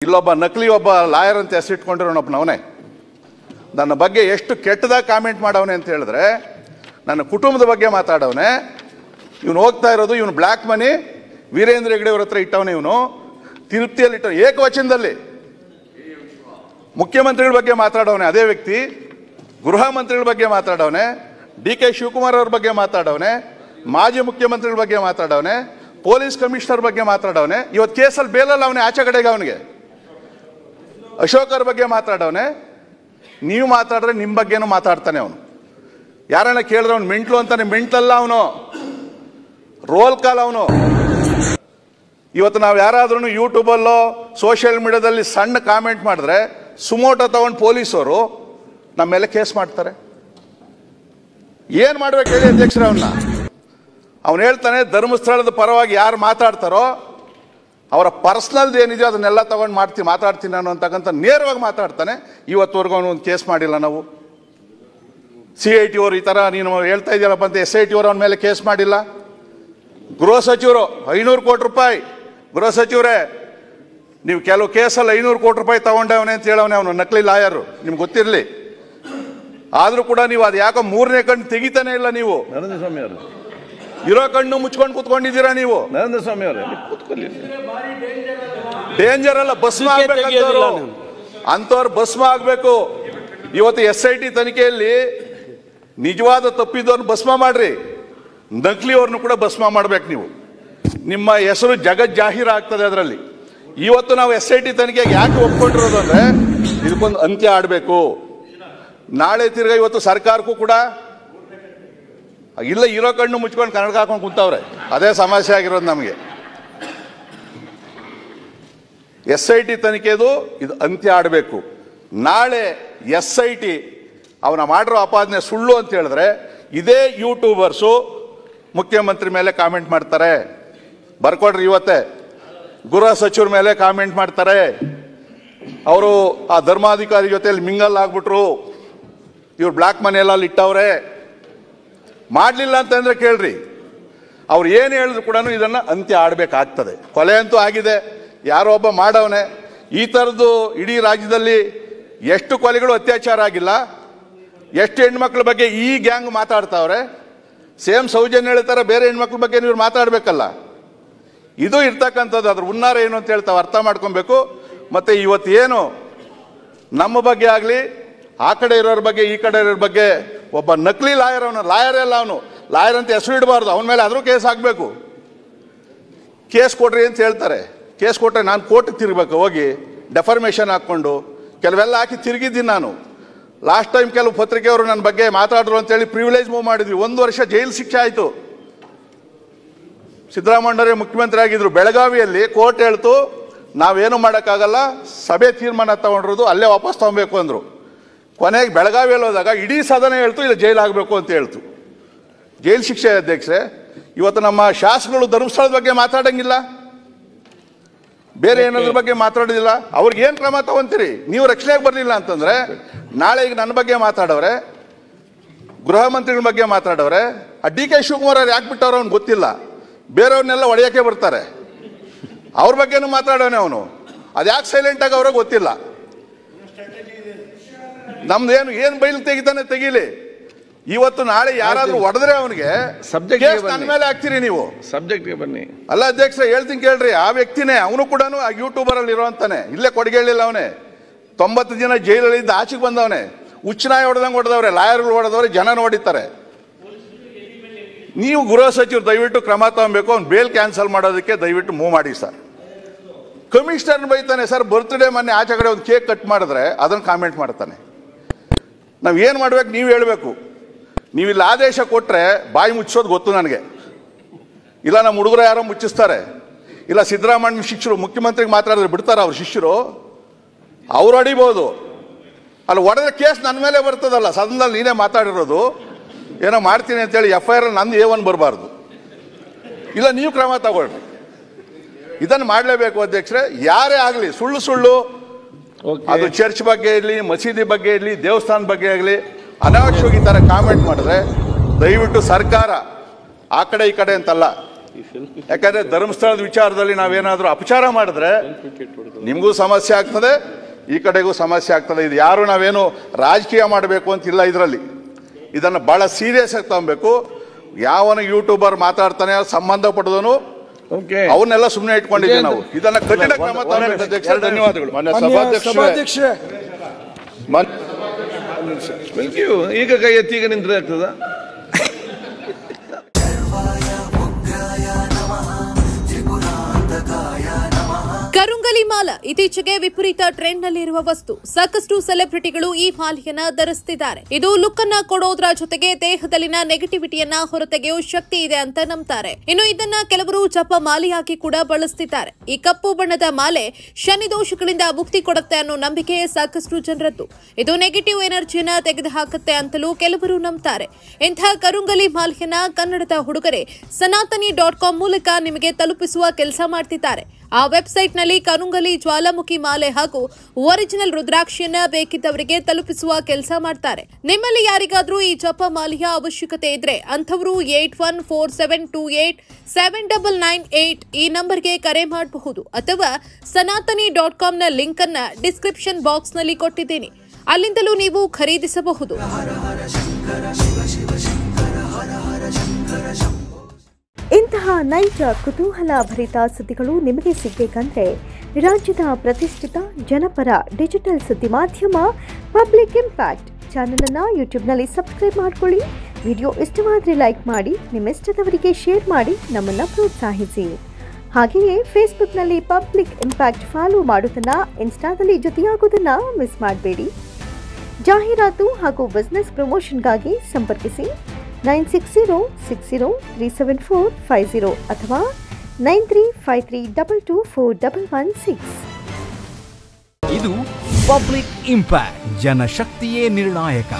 ಇಲ್ಲೊಬ್ಬ ನಕಲಿ ಒಬ್ಬ ಲಾಯರ್ ಅಂತ ಹೆಸರಿಟ್ಕೊಂಡಿರೋನೊಬ್ಬನವನೇ ನನ್ನ ಬಗ್ಗೆ ಎಷ್ಟು ಕೆಟ್ಟದಾಗಿ ಕಾಮೆಂಟ್ ಮಾಡವನೆ ಅಂತ ಹೇಳಿದ್ರೆ, ನನ್ನ ಕುಟುಂಬದ ಬಗ್ಗೆ ಮಾತಾಡವನೆ. ಇವನು ಹೋಗ್ತಾ ಇರೋದು, ಇವನು ಬ್ಲ್ಯಾಕ್ ಮನಿ ವೀರೇಂದ್ರ ಹೆಗ್ಡೆ ಅವ್ರ ಹತ್ರ ಇಟ್ಟವನೇ. ಇವನು ತಿರುಪ್ತಿಯಲ್ಲಿ ಇಟ್ಟ ಏಕವಚನದಲ್ಲಿ ಮುಖ್ಯಮಂತ್ರಿಗಳ ಬಗ್ಗೆ ಮಾತಾಡವನೆ. ಅದೇ ವ್ಯಕ್ತಿ ಗೃಹ ಮಂತ್ರಿಗಳ ಬಗ್ಗೆ ಮಾತಾಡವನೆ, DK ಶಿವಕುಮಾರ್ ಅವ್ರ ಬಗ್ಗೆ ಮಾತಾಡವನೆ, ಮಾಜಿ ಮುಖ್ಯಮಂತ್ರಿಗಳ ಬಗ್ಗೆ ಮಾತಾಡವನೆ, ಪೊಲೀಸ್ ಕಮಿಷನರ್ ಬಗ್ಗೆ ಮಾತಾಡವನೆ. ಇವತ್ತು ಕೇಸಲ್ಲಿ ಬೇಲಲ್ಲ ಅವನೇ, ಆಚೆ ಕಡೆಗೆ ಅವನಿಗೆ ಅಶೋಕ್ ಅವ್ರ ಬಗ್ಗೆ ಮಾತಾಡವನೆ. ನೀವು ಮಾತಾಡಿದ್ರೆ ನಿಮ್ಮ ಬಗ್ಗೆನೂ ಮಾತಾಡ್ತಾನೆ ಅವನು. ಯಾರನ್ನ ಕೇಳಿದ್ರೆ ಅವ್ನು ಮೆಂಟ್ಲು ಅಂತಾನೆ. ಮೆಂಟ್ಲಲ್ಲ ಅವನು, ರೋಲ್ ಕಾಲ್ ಅವನು. ಇವತ್ತು ನಾವು ಯಾರಾದ್ರೂ ಯೂಟ್ಯೂಬಲ್ಲೋ ಸೋಷಿಯಲ್ ಮೀಡಿಯಾದಲ್ಲಿ ಸಣ್ಣ ಕಾಮೆಂಟ್ ಮಾಡಿದ್ರೆ ಸುಮೋಟೋ ತಗೊಂಡು ಪೊಲೀಸರು ನಮ್ಮ ಮೇಲೆ ಕೇಸ್ ಮಾಡ್ತಾರೆ. ಏನ್ ಮಾಡ್ಬೇಕು ಹೇಳಿ ಅಧ್ಯಕ್ಷರ? ಅವನು ಹೇಳ್ತಾನೆ ಧರ್ಮಸ್ಥಳದ ಪರವಾಗಿ ಯಾರು ಮಾತಾಡ್ತಾರೋ ಅವರ ಪರ್ಸನಲ್ ಏನಿದೆಯೋ ಅದನ್ನೆಲ್ಲ ತಗೊಂಡು ಮಾತಾಡ್ತೀನಿ ನಾನು ಅಂತಕ್ಕಂಥ ನೇರವಾಗಿ ಮಾತಾಡ್ತಾನೆ. ಇವತ್ತುವರೆಗೂ ಅವನು ಒಂದು ಕೇಸ್ ಮಾಡಿಲ್ಲ. ನಾವು CIT ಅವರು ಈ ತರ ನೀನು ಹೇಳ್ತಾ ಇದೆಯಲ್ಲಪ್ಪ ಅಂತ SIT ಅವರು ಅವನ ಮೇಲೆ ಕೇಸ್ ಮಾಡಿಲ್ಲ. ಗೃಹ ಸಚಿವರು 500 ಕೋಟಿ ರೂಪಾಯಿ, ಗೃಹ ಸಚಿವರೇ ನೀವು ಕೆಲವು ಕೇಸಲ್ಲಿ 500 ಕೋಟಿ ರೂಪಾಯಿ ತಗೊಂಡವನೆ ಅಂತ ಹೇಳವನೆ ಅವನು, ನಕಲಿ ಲಾಯರು, ನಿಮ್ಗೆ ಗೊತ್ತಿರಲಿ. ಆದ್ರೂ ಕೂಡ ನೀವು ಅದು ಯಾಕೋ 3ನೇ ಕಣ್ಣು ತೆಗಿತಾನೆ ಇಲ್ಲ. ನೀವು ನರೇಂದ್ರ ಸ್ವಾಮಿ ಅವರು ಇರೋ ಕಣ್ಣು ಮುಚ್ಕೊಂಡು ಕೂತ್ಕೊಂಡಿದ್ದೀರಾ ನೀವು. ನರೇಂದ್ರ ಸ್ವಾಮಿ ಅವರೇ ಕೂತ್ಕೊಳ್ಳಿ. ಡೇಂಜರ್ ಅಲ್ಲ, ಭಸ್ಮ ಆಗ್ಬೇಕಂತವ್ರು, ಅಂತವ್ರು ಭಸ್ಮ ಆಗ್ಬೇಕು. ಇವತ್ತು SIT ತನಿಖೆಯಲ್ಲಿ ನಿಜವಾದ ತಪ್ಪಿದ್ದವ್ರನ್ನ ಭಸ್ಮ ಮಾಡ್ರಿ, ನಕಲಿ ಅವ್ರನ್ನು ಕೂಡ ಭಸ್ಮ ಮಾಡ್ಬೇಕು. ನೀವು ನಿಮ್ಮ ಹೆಸರು ಜಗತ್ ಜಾಹೀರ ಆಗ್ತದೆ ಅದರಲ್ಲಿ. ಇವತ್ತು ನಾವು SIT ತನಿಖೆಗೆ ಯಾಕೆ ಒಪ್ಕೊಂಡಿರೋದು ಅಂದ್ರೆ ಇದಕ್ಕೊಂದು ಅಂತ್ಯ ಆಡಬೇಕು. ನಾಳೆ ತಿರ್ಗಾ ಇವತ್ತು ಸರ್ಕಾರಕ್ಕೂ ಕೂಡ ಇಲ್ಲ, ಇರೋ ಕಣ್ಣು ಮುಚ್ಕೊಂಡು ಕನ್ನಡ ಹಾಕೊಂಡು ಕುಂತವ್ರೆ. ಅದೇ ಸಮಸ್ಯೆ ಆಗಿರೋದು ನಮಗೆ. SIT ತನಿಖೆದು ಇದು ಅಂತ್ಯ ಆಡಬೇಕು. ನಾಳೆ SIT ಅವನ ಮಾಡಿರೋ ಅಪಾದನೆ ಸುಳ್ಳು ಅಂತ ಹೇಳಿದ್ರೆ ಇದೇ ಯೂಟ್ಯೂಬರ್ಸು ಮುಖ್ಯಮಂತ್ರಿ ಮೇಲೆ ಕಾಮೆಂಟ್ ಮಾಡ್ತಾರೆ. ಬರ್ಕೊಡ್ರಿ, ಇವತ್ತೇ ಗೃಹ ಸಚಿವರ ಮೇಲೆ ಕಾಮೆಂಟ್ ಮಾಡ್ತಾರೆ. ಅವರು ಆ ಧರ್ಮಾಧಿಕಾರಿ ಜೊತೆಯಲ್ಲಿ ಮಿಂಗಲ್ ಆಗ್ಬಿಟ್ರು, ಇವ್ರು ಬ್ಲ್ಯಾಕ್ ಮನಿ ಎಲ್ಲ ಇಟ್ಟವ್ರೆ. ಮಾಡಲಿಲ್ಲ ಅಂತಂದ್ರೆ ಕೇಳ್ರಿ, ಅವ್ರು ಏನು ಹೇಳಿದ್ರು ಕೂಡ ಇದನ್ನ ಅಂತ್ಯ ಆಡಬೇಕಾಗ್ತದೆ. ಕೊಲೆ ಅಂತೂ ಆಗಿದೆ, ಯಾರೋ ಒಬ್ಬ ಮಾಡವನೆ. ಈ ಥರದ್ದು ಇಡೀ ರಾಜ್ಯದಲ್ಲಿ ಎಷ್ಟು ಕೊಲೆಗಳು ಅತ್ಯಾಚಾರ ಆಗಿಲ್ಲ, ಎಷ್ಟು ಹೆಣ್ಮಕ್ಳ ಬಗ್ಗೆ ಈ ಗ್ಯಾಂಗ್ ಮಾತಾಡ್ತಾವ್ರೆ. ಸೇಮ್ ಸೌಜನ್ಯ ಹೇಳ್ತಾರೆ, ಬೇರೆ ಹೆಣ್ಮಕ್ಳ ಬಗ್ಗೆ ನೀವು ಮಾತಾಡಬೇಕಲ್ಲ. ಇದು ಇರ್ತಕ್ಕಂಥದ್ದು, ಅದ್ರ ಹುನ್ನಾರ ಏನು ಅಂತ ಹೇಳ್ತಾವೆ, ಅರ್ಥ ಮಾಡ್ಕೊಬೇಕು. ಮತ್ತೆ ಇವತ್ತು ಏನು ನಮ್ಮ ಬಗ್ಗೆ ಆಗಲಿ, ಆ ಕಡೆ ಇರೋರ ಬಗ್ಗೆ ಈ ಕಡೆ ಇರೋರ ಬಗ್ಗೆ ಒಬ್ಬ ನಕಲಿ ಲಾಯರ್, ಅವನು ಲಾಯರ್ ಎಲ್ಲ, ಅವನು ಲಾಯರ್ ಅಂತ ಹೆಸರು ಇಡಬಾರ್ದು. ಅವನ ಮೇಲೆ ಆದರೂ ಕೇಸ್ ಆಗಬೇಕು. ಕೇಸ್ ಕೊಡ್ರಿ ಅಂತ ಹೇಳ್ತಾರೆ. ಕೇಸ್ ಕೊಟ್ಟರೆ ನಾನು ಕೋರ್ಟಿಗೆ ತಿರುಗಬೇಕು, ಹೋಗಿ ಡೆಫರ್ಮೇಷನ್ ಹಾಕ್ಕೊಂಡು ಕೆಲವೆಲ್ಲ ಹಾಕಿ ತಿರುಗಿದ್ದೀನಿ ನಾನು. ಲಾಸ್ಟ್ ಟೈಮ್ ಕೆಲವು ಪತ್ರಿಕೆಯವರು ನನ್ನ ಬಗ್ಗೆ ಮಾತಾಡಿದ್ರು ಅಂತೇಳಿ ಪ್ರಿವಿಲೇಜ್ ಮೂವ್ ಮಾಡಿದ್ವಿ. 1 ವರ್ಷ ಜೈಲು ಶಿಕ್ಷೆ ಆಯಿತು. ಸಿದ್ದರಾಮಯ್ಯರೇ ಮುಖ್ಯಮಂತ್ರಿ ಆಗಿದ್ರು. ಬೆಳಗಾವಿಯಲ್ಲಿ ಕೋರ್ಟ್ ಹೇಳ್ತು ನಾವೇನು ಮಾಡೋಕ್ಕಾಗಲ್ಲ, ಸಭೆ ತೀರ್ಮಾನ ತಗೊಂಡಿರೋದು ಅಲ್ಲೇ ವಾಪಸ್ ತಗೊಬೇಕು ಅಂದರು. ಕೊನೆಗೆ ಬೆಳಗಾವಿಯಲ್ಲಿ ಹೋದಾಗ ಇಡೀ ಸದನ ಹೇಳ್ತು ಇದು ಜೈಲು ಆಗಬೇಕು ಅಂತ ಹೇಳ್ತು. ಜೈಲು ಶಿಕ್ಷೆ. ಅಧ್ಯಕ್ಷರೇ, ಇವತ್ತು ನಮ್ಮ ಶಾಸಕರು ಧರ್ಮಸ್ಥಳದ ಬಗ್ಗೆ ಮಾತಾಡಂಗಿಲ್ಲ, ಬೇರೆ ಏನಾದ್ರ ಬಗ್ಗೆ ಮಾತಾಡೋದಿಲ್ಲ. ಅವ್ರಿಗೆ ಏನು ಕ್ರಮ ತಗೊಂತೀರಿ? ನೀವು ರಕ್ಷಣೆಗೆ ಬರಲಿಲ್ಲ ಅಂತಂದ್ರೆ ನಾಳೆ ಈಗ ನನ್ನ ಬಗ್ಗೆ ಮಾತಾಡವ್ರೆ, ಗೃಹ ಮಂತ್ರಿಗಳ ಬಗ್ಗೆ ಮಾತಾಡವ್ರೆ. ಆ DK ಶಿವಕುಮಾರ್ ಅವ್ರು ಯಾಕೆ ಬಿಟ್ಟವ್ರು ಅವ್ನು ಗೊತ್ತಿಲ್ಲ, ಬೇರೆಯವ್ರನ್ನೆಲ್ಲ ಹೊಡೆಯೋಕೆ ಬರ್ತಾರೆ. ಅವ್ರ ಬಗ್ಗೆನೂ ಮಾತಾಡೋನೆ ಅವನು. ಅದು ಯಾಕೆ ಸೈಲೆಂಟ್ ಆಗಿ ಅವ್ರಿಗೆ ಗೊತ್ತಿಲ್ಲ. ನಮ್ದೇನು ಏನು ಬೈಲ್ ತೆಗಿತಾನೆ ತೆಗೀಲಿ. ಇವತ್ತು ನಾಳೆ ಯಾರಾದ್ರೂ ಹೊಡೆದ್ರೆ ಅವನಿಗೆ ಸಬ್ಜೆಕ್ಟ್ ನನ್ನ ಮೇಲೆ ಹಾಕ್ತೀರಿ ನೀವು. ಸಬ್ಜೆಕ್ಟ್ಗೆ ಬನ್ನಿ. ಅಲ್ಲ ಅಧ್ಯಕ್ಷ, ಹೇಳ್ತೀನಿ ಕೇಳ್ರಿ. ಆ ವ್ಯಕ್ತಿನೇ, ಅವನು ಕೂಡ ಯೂಟ್ಯೂಬರ್ ಅಲ್ಲಿ ಇರೋಂತಾನೆ. ಇಲ್ಲೇ ಕೊಡಗೇಳಿಲ್ಲ ಅವನೇ. 90 ದಿನ ಜೈಲಲ್ಲಿದ್ದ ಆಚೆಗೆ ಬಂದವನೇ. ಹುಚ್ಚನಾಯಿ ಹೊಡೆದಂಗೆ ಹೊಡೆದವ್ರೆ, ಲಾಯರ್ಗಳು ಹೊಡೆದವ್ರೆ, ಜನ ನೋಡಿತಾರೆ. ನೀವು ಗೃಹ ಸಚಿವರು ದಯವಿಟ್ಟು ಕ್ರಮ ತಗೊಬೇಕು. ಅವ್ನು ಬೇಲ್ ಕ್ಯಾನ್ಸಲ್ ಮಾಡೋದಕ್ಕೆ ದಯವಿಟ್ಟು ಮೂವ್ ಮಾಡಿ ಸರ್. ಕಮಿಷನರ್ ಬೈತಾನೆ ಸರ್, ಬರ್ತ್ಡೇ ಮೊನ್ನೆ ಆಚೆ ಕಡೆ ಒಂದು ಕೇಕ್ ಕಟ್ ಮಾಡಿದ್ರೆ ಅದನ್ನು ಕಾಮೆಂಟ್ ಮಾಡ್ತಾನೆ. ನಾವು ಏನು ಮಾಡ್ಬೇಕು ನೀವು ಹೇಳಬೇಕು. ನೀವು ಇಲ್ಲಿ ಆದೇಶ ಕೊಟ್ಟರೆ ಬಾಯಿ ಮುಚ್ಚೋದು ಗೊತ್ತು ನನಗೆ. ಇಲ್ಲ ನಮ್ಮ ಹುಡುಗರು ಯಾರೋ ಮುಚ್ಚಿಸ್ತಾರೆ. ಇಲ್ಲ ಸಿದ್ದರಾಮಯ್ಯ ಶಿಷ್ಯರು ಮುಖ್ಯಮಂತ್ರಿಗೆ ಮಾತಾಡಿದ್ರೆ ಬಿಡ್ತಾರೆ ಅವ್ರ ಶಿಷ್ಯರು, ಅವ್ರು ಹೊಡಿಬೋದು. ಅಲ್ಲಿ ಹೊಡೆದ್ರೆ ಕೇಸ್ ನನ್ನ ಮೇಲೆ ಬರ್ತದಲ್ಲ. ಸದನದಲ್ಲಿ ನೀನೇ ಮಾತಾಡಿರೋದು ಏನೋ ಮಾಡ್ತೀನಿ ಅಂತೇಳಿ FIR ನಂದು A1 ಬರಬಾರ್ದು. ಇಲ್ಲ ನೀವು ಕ್ರಮ ತಗೊಳ್ರಿ. ಇದನ್ನು ಮಾಡಲೇಬೇಕು ಅಧ್ಯಕ್ಷರೇ. ಯಾರೇ ಆಗಲಿ ಸುಳ್ಳು ಸುಳ್ಳು, ಅದು ಚರ್ಚ್ ಬಗ್ಗೆ ಇರಲಿ, ಮಸೀದಿ ಬಗ್ಗೆ ಇರಲಿ, ದೇವಸ್ಥಾನ ಬಗ್ಗೆ ಆಗಲಿ, ಅನಾವಶ್ಯವಾಗಿ ಈ ಥರ ಕಾಮೆಂಟ್ ಮಾಡಿದ್ರೆ ದಯವಿಟ್ಟು ಸರ್ಕಾರ ಆ ಕಡೆ ಈ ಕಡೆ ಅಂತಲ್ಲ, ಯಾಕಂದ್ರೆ ಧರ್ಮಸ್ಥಳದ ವಿಚಾರದಲ್ಲಿ ನಾವೇನಾದ್ರೂ ಅಪಚಾರ ಮಾಡಿದ್ರೆ ನಿಮಗೂ ಸಮಸ್ಯೆ ಆಗ್ತದೆ, ಈ ಕಡೆಗೂ ಸಮಸ್ಯೆ ಆಗ್ತದೆ. ಇದು ಯಾರು ನಾವೇನು ರಾಜಕೀಯ ಮಾಡಬೇಕು ಅಂತಿಲ್ಲ. ಇದರಲ್ಲಿ ಇದನ್ನು ಬಹಳ ಸೀರಿಯಸ್ ಆಗಿ ತಗೊಬೇಕು. ಯಾವನ ಯೂಟ್ಯೂಬರ್ ಮಾತಾಡ್ತಾನೆ ಸಂಬಂಧಪಟ್ಟದನು ಅವನ್ನೆಲ್ಲ ಸುಮ್ಮನೆ ಇಟ್ಕೊಂಡಿದ್ದೀವಿ ನಾವು. ಇದನ್ನ ಕಠಿಣ ಕ್ರಮ ತಗೊಬೇಕು ಅಧ್ಯಕ್ಷ. ಧನ್ಯವಾದಗಳು. ಸಭಾಧ್ಯಕ್ಷರೇ, ಈಗ ಕೈ ಎತ್ತಿ ಈಗ ನಿಂತ್ರೆ ಆಗ್ತದ? ಕರುಂಗಲಿ ಮಾಲ ಇತ್ತೀಚೆಗೆ ವಿಪರೀತ ಟ್ರೆಂಡ್ ನಲ್ಲಿರುವ ವಸ್ತು. ಸಾಕಷ್ಟು ಸೆಲೆಬ್ರಿಟಿಗಳು ಈ ಮಾಲೆಯನ್ನ ಧರಿಸುತ್ತಿದ್ದಾರೆ. ಇದು ಲುಕ್ ಅನ್ನ ಕೊಡೋದ್ರ ಜೊತೆಗೆ ದೇಹದಲ್ಲಿನ ನೆಗೆಟಿವಿಟಿಯನ್ನ ಹೊರತೆಗೆಯುವ ಶಕ್ತಿ ಇದೆ ಅಂತ ನಂಬ್ತಾರೆ. ಇನ್ನು ಇದನ್ನ ಕೆಲವರು ಜಪ ಮಾಲೆಯಾಗಿ ಕೂಡ ಬಳಸುತ್ತಿದ್ದಾರೆ. ಈ ಕಪ್ಪು ಬಣ್ಣದ ಮಾಲೆ ಶನಿ ದೋಷಗಳಿಂದ ಮುಕ್ತಿ ಕೊಡುತ್ತೆ ಅನ್ನೋ ನಂಬಿಕೆ ಸಾಕಷ್ಟು ಜನರದ್ದು. ಇದು ನೆಗೆಟಿವ್ ಎನರ್ಜಿಯನ್ನ ತೆಗೆದುಹಾಕುತ್ತೆ ಅಂತಲೂ ಕೆಲವರು ನಂಬ್ತಾರೆ. ಇಂಥ ಕರುಂಗಲಿ ಮಾಲೆಯನ್ನ ಕನ್ನಡದ ಹುಡುಗರೆ ಸನಾತನಿ.com ಮೂಲಕ ನಿಮಗೆ ತಲುಪಿಸುವ ಕೆಲಸ ಮಾಡ್ತಿದ್ದಾರೆ. ಆ ವೆಬ್ಸೈಟ್ನಲ್ಲಿ ಕರುಂಗಲಿ ಜ್ವಾಲಾಮುಖಿ ಮಾಲೆ ಹಾಗೂ ಒರಿಜಿನಲ್ ರುದ್ರಾಕ್ಷಿಯನ್ನ ಬೇಕಿದ್ದವರಿಗೆ ತಲುಪಿಸುವ ಕೆಲಸ ಮಾಡ್ತಾರೆ. ನಿಮ್ಮಲ್ಲಿ ಯಾರಿಗಾದ್ರೂ ಈ ಜಪ ಮಾಲೆಯ ಅವಶ್ಯಕತೆ ಇದ್ರೆ ಅಂಥವರು 8147287998 ಈ ನಂಬರ್ಗೆ ಕರೆ ಮಾಡಬಹುದು ಅಥವಾ ಸನಾತನಿ.com ನ ಲಿಂಕ್ ಅನ್ನ ಡಿಸ್ಕ್ರಿಪ್ಷನ್ ಬಾಕ್ಸ್ ನಲ್ಲಿ ಕೊಟ್ಟಿದ್ದೀನಿ, ಅಲ್ಲಿಂದಲೂ ನೀವು ಖರೀದಿಸಬಹುದು. ಇಂತಹ ನೈಜ ಕುತೂಹಲ ಭರಿತ ಸುದ್ದಿಗಳು ನಿಮಗೆ ಸಿಗಬೇಕಂದ್ರೆ ರಾಜ್ಯದ ಪ್ರತಿಷ್ಠಿತ ಜನಪರ ಡಿಜಿಟಲ್ ಸುದ್ದಿ ಮಾಧ್ಯಮ ಪಬ್ಲಿಕ್ ಇಂಪ್ಯಾಕ್ಟ್ ಚಾನೆಲ್ ಅನ್ನು ಯೂಟ್ಯೂಬ್ನಲ್ಲಿ ಸಬ್ಸ್ಕ್ರೈಬ್ ಮಾಡ್ಕೊಳ್ಳಿ. ವಿಡಿಯೋ ಇಷ್ಟವಾದರೆ ಲೈಕ್ ಮಾಡಿ, ನಿಮ್ಮ ಇಷ್ಟದವರಿಗೆ ಶೇರ್ ಮಾಡಿ ನಮ್ಮನ್ನು ಪ್ರೋತ್ಸಾಹಿಸಿ. ಹಾಗೆಯೇ ಫೇಸ್ಬುಕ್ನಲ್ಲಿ ಪಬ್ಲಿಕ್ ಇಂಪ್ಯಾಕ್ಟ್ ಫಾಲೋ ಮಾಡೋದನ್ನು, ಇನ್ಸ್ಟಾದಲ್ಲಿ ಜೊತೆಯಾಗೋದನ್ನು ಮಿಸ್ ಮಾಡಬೇಡಿ. ಜಾಹೀರಾತು ಹಾಗೂ ಬಿಸ್ನೆಸ್ ಪ್ರಮೋಷನ್ಗಾಗಿ ಸಂಪರ್ಕಿಸಿ 9606037450 ಅಥವಾ 9353224116. ಇದು ಪಬ್ಲಿಕ್ ಇಂಪ್ಯಾಕ್ಟ್, ಜನಶಕ್ತಿಯೇ ನಿರ್ಣಾಯಕ.